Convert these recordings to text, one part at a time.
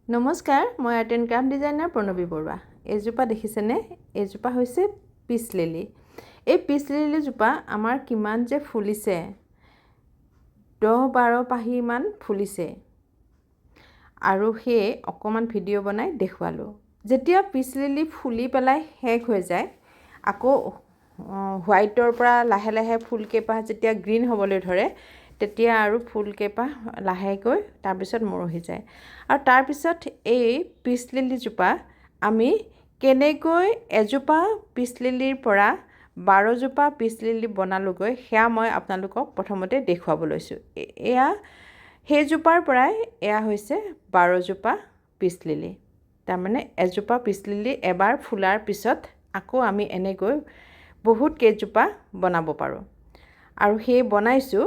নমস্কাৰ, মই art and craft designer Pranavi Baruah. এইজোপা দেখিছেনে? এইজোপা হৈছে পিচ লিলি। এই পিচ লিলিজোপা আমাৰ কিমান যে ফুলিছে, 10-12 পাহিমান ফুলিছে। আৰু সেয়ে অকণমান ভিডিঅ' বনাই দেখুৱালোঁ। যেতিয়া পিচ লিলি ফুলি পেলাই শেষ হৈ যায়, আকৌ হোৱাইটৰ পৰা লাহে লাহে ফুলকেইপাহ যেতিয়া গ্ৰীণ হ'বলৈ ধৰে, তেতিয়া আৰু ফুলকেইপাহ লাহেকৈ তাৰপিছত মৰহি যায়। আৰু তাৰপিছত এই পিচ লিলিজোপা আমি কেনেকৈ এজোপা পিচ লিলিৰ পৰা 12জোপা পিচ লিলি বনালোগৈ, সেয়া মই আপোনালোকক প্ৰথমতে দেখুৱাব লৈছোঁ। এয়া সেইজোপাৰ পৰাই এয়া হৈছে 12জোপা পিচ লিলি। তাৰমানে এজোপা পিচ লিলি এবাৰ ফুলাৰ পিছত আকৌ আমি এনেকৈ বহুত কেইজোপা বনাব পাৰোঁ। আৰু সেই বনাইছোঁ।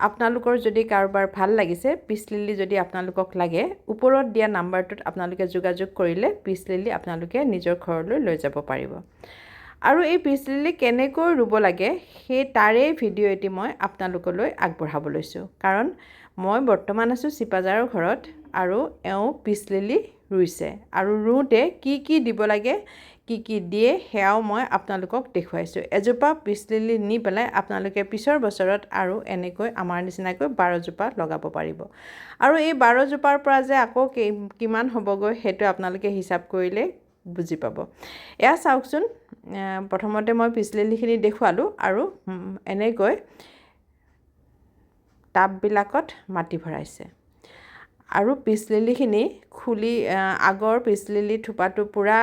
আপোনালোকৰ যদি কাৰোবাৰ ভাল লাগিছে, পিচ লিলি যদি আপোনালোকক লাগে, ওপৰত দিয়া নাম্বাৰটোত আপোনালোকে যোগাযোগ কৰিলে পিচ লিলি আপোনালোকে নিজৰ ঘৰলৈ লৈ যাব পাৰিব। আৰু এই পিচ লিলি কেনেকৈ ৰুব লাগে, সেই তাৰে ভিডিঅ' এটি মই আপোনালোকলৈ আগবঢ়াব লৈছোঁ। কাৰণ মই বৰ্তমান আছোঁ চিপাঝাৰৰ ঘৰত, আৰু এওঁ পিচ লিলি ৰুইছে। আৰু ৰুওঁতে কি কি দিব লাগে, কি কি দিয়ে, সেয়াও মই আপোনালোকক দেখুৱাইছোঁ। এজোপা পিচ লিলি নি পেলাই আপোনালোকে পিছৰ বছৰত আৰু এনেকৈ আমাৰ নিচিনাকৈ 12জোপা লগাব পাৰিব। আৰু এই 12জোপাৰ পৰা যে আকৌ কিমান হ'বগৈ, সেইটো আপোনালোকে হিচাপ কৰিলে বুজি পাব। এয়া চাওকচোন, প্ৰথমতে মই পিচ লিলিখিনি দেখুৱালোঁ, আৰু এনেকৈ টাববিলাকত মাটি ভৰাইছে। আৰু পিচ লিলিখিনি খুলি আগৰ পিচ লিলি থোপাটো পূৰা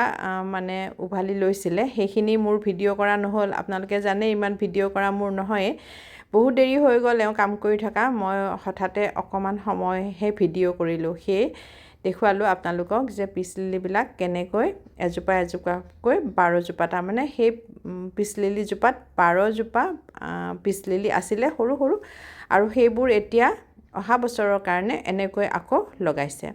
মানে উভালি লৈছিলে, সেইখিনি মোৰ ভিডিঅ' কৰা নহ'ল। আপোনালোকে জানে ইমান ভিডিঅ' কৰা মোৰ নহয়েই। বহুত দেৰি হৈ গ'ল এওঁ কাম কৰি থকা, মই হঠাতে অকণমান সময়হে ভিডিঅ' কৰিলোঁ। সেয়ে দেখুৱালোঁ আপোনালোকক যে পিচ লিলিবিলাক কেনেকৈ এজোপা এজোপাকৈ 12জোপা, তাৰমানে সেই পিচ লিলিজোপাত 12জোপা পিচ লিলি আছিলে সৰু সৰু, আৰু সেইবোৰ এতিয়া অহা বছৰৰ কাৰণে এনেকৈ আকৌ লগাইছে।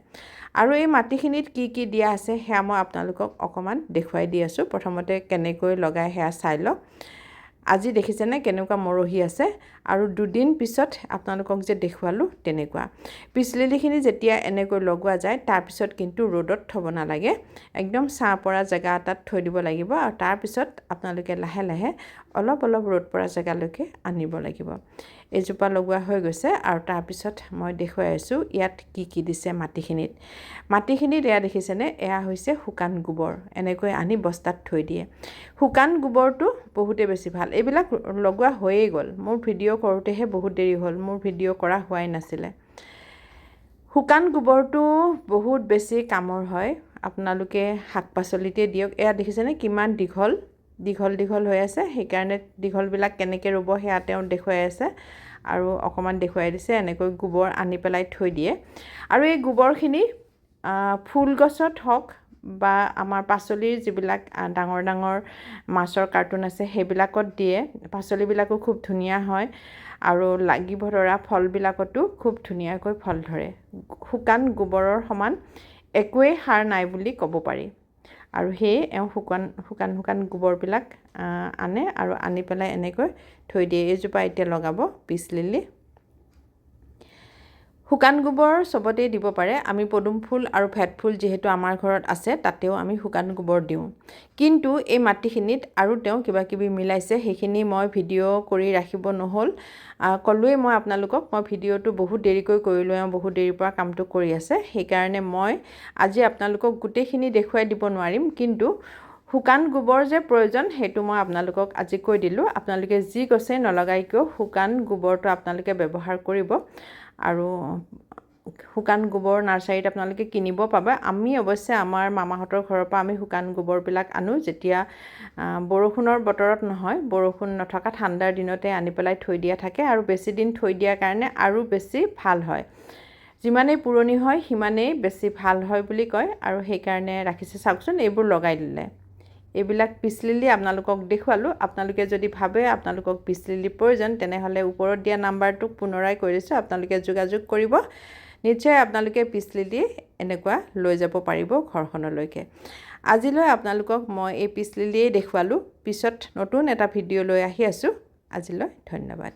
আৰু এই মাটিখিনিত কি কি দিয়া আছে, সেয়া মই আপোনালোকক অকণমান দেখুৱাই দি আছোঁ। প্ৰথমতে কেনেকৈ লগাই সেয়া চাই লওক। আজি দেখিছেনে কেনেকুৱা মৰহি আছে, আৰু দুদিন পিছত আপোনালোকক যে দেখুৱালোঁ তেনেকুৱা। পিচ লিলিখিনি যেতিয়া এনেকৈ লগোৱা যায়, তাৰপিছত কিন্তু ৰ'দত থ'ব নালাগে, একদম ছাঁ পৰা জেগা এটাত থৈ দিব লাগিব। আৰু তাৰপিছত আপোনালোকে লাহে লাহে অলপ অলপ ৰ'দ পৰা জেগালৈকে আনিব লাগিব। এইজোপা লগোৱা হৈ গৈছে, আৰু তাৰপিছত মই দেখুৱাই আছোঁ ইয়াত কি কি দিছে মাটিখিনিত। মাটিখিনিত এয়া দেখিছেনে, এয়া হৈছে শুকান গোবৰ। এনেকৈ আনি বস্তাত থৈ দিয়ে। শুকান গোবৰটো বহুতেই বেছি ভাল। এইবিলাক লগোৱা হৈয়ে গ'ল, মোৰ ভিডিঅ' কৰোঁতেহে বহুত দেৰি হ'ল, মোৰ ভিডিঅ' কৰা হোৱাই নাছিলে। শুকান গোবৰটো বহুত বেছি কামৰ হয়, আপোনালোকে শাক পাচলিতে দিয়ক। এয়া দেখিছেনে কিমান দীঘল দীঘল হৈ আছে, সেইকাৰণে দীঘলবিলাক কেনেকৈ ৰুব সেয়া তেওঁ দেখুৱাই আছে, আৰু অকণমান দেখুৱাই দিছে। এনেকৈ গোবৰ আনি পেলাই থৈ দিয়ে। আৰু এই গোবৰখিনি ফুল গছত হওক বা আমাৰ পাচলিৰ যিবিলাক ডাঙৰ ডাঙৰ মাছৰ কাৰ্টুন আছে, সেইবিলাকত দিয়ে। পাচলিবিলাকো খুব ধুনীয়া হয়, আৰু লাগিব ধৰা ফলবিলাকতো খুব ধুনীয়াকৈ ফল ধৰে। শুকান গোবৰৰ সমান একোৱেই সাৰ নাই বুলি ক'ব পাৰি। আৰু সেয়ে এওঁ শুকান গোবৰবিলাক আনে, আৰু আনি পেলাই এনেকৈ থৈ দিয়ে। এইজোপা এতিয়া লগাব পিচ লিলি। শুকান গোবৰ চবতেই দিব পাৰে। আমি পদুম ফুল আৰু ভেট ফুল যিহেতু আমাৰ ঘৰত আছে, তাতেও আমি শুকান গোবৰ দিওঁ। কিন্তু এই মাটিখিনিত আৰু তেওঁ কিবাকিবি মিলাইছে, সেইখিনি মই ভিডিঅ' কৰি ৰাখিব নহ'ল। ক'লোৱেই মই আপোনালোকক, মই ভিডিঅ'টো বহুত দেৰিকৈ কৰিলোঁ, এওঁ বহুত দেৰিৰ পৰা কামটো কৰি আছে। সেইকাৰণে মই আজি আপোনালোকক গোটেইখিনি দেখুৱাই দিব নোৱাৰিম, কিন্তু শুকান গোবৰ যে প্ৰয়োজন সেইটো মই আপোনালোকক আজি কৈ দিলোঁ। আপোনালোকে যি গছেই নলগাই কিয় শুকান গোবৰটো আপোনালোকে ব্যৱহাৰ কৰিব। আৰু শুকান গোবৰ নাৰ্চাৰীত আপোনালোকে কিনিব পাব। আমি অৱশ্যে আমাৰ মামাহঁতৰ ঘৰৰ পৰা আমি শুকান গোবৰবিলাক আনোঁ, যেতিয়া বৰষুণৰ বতৰত নহয়, বৰষুণ নথকা ঠাণ্ডাৰ দিনতে আনি পেলাই থৈ দিয়া থাকে, আৰু বেছি দিন থৈ দিয়াৰ কাৰণে আৰু বেছি ভাল হয়। যিমানেই পুৰণি হয় সিমানেই বেছি ভাল হয় বুলি কয়, আৰু সেইকাৰণে ৰাখিছে। চাওকচোন এইবোৰ লগাই দিলে। এইবিলাক পিচ লিলি আপোনালোকক দেখুৱালোঁ। আপোনালোকে যদি ভাবে আপোনালোকক পিচ লিলি প্ৰয়োজন, তেনেহ'লে ওপৰত দিয়া নাম্বাৰটোক পুনৰাই কৈ দিছোঁ, আপোনালোকে যোগাযোগ কৰিব। নিশ্চয় আপোনালোকে পিচ লিলি এনেকুৱা লৈ যাব পাৰিব ঘৰখনলৈকে। আজিলৈ আপোনালোকক মই এই পিচ লিলিয়েই দেখুৱালোঁ। পিছত নতুন এটা ভিডিঅ' লৈ আহি আছোঁ। আজিলৈ ধন্যবাদ।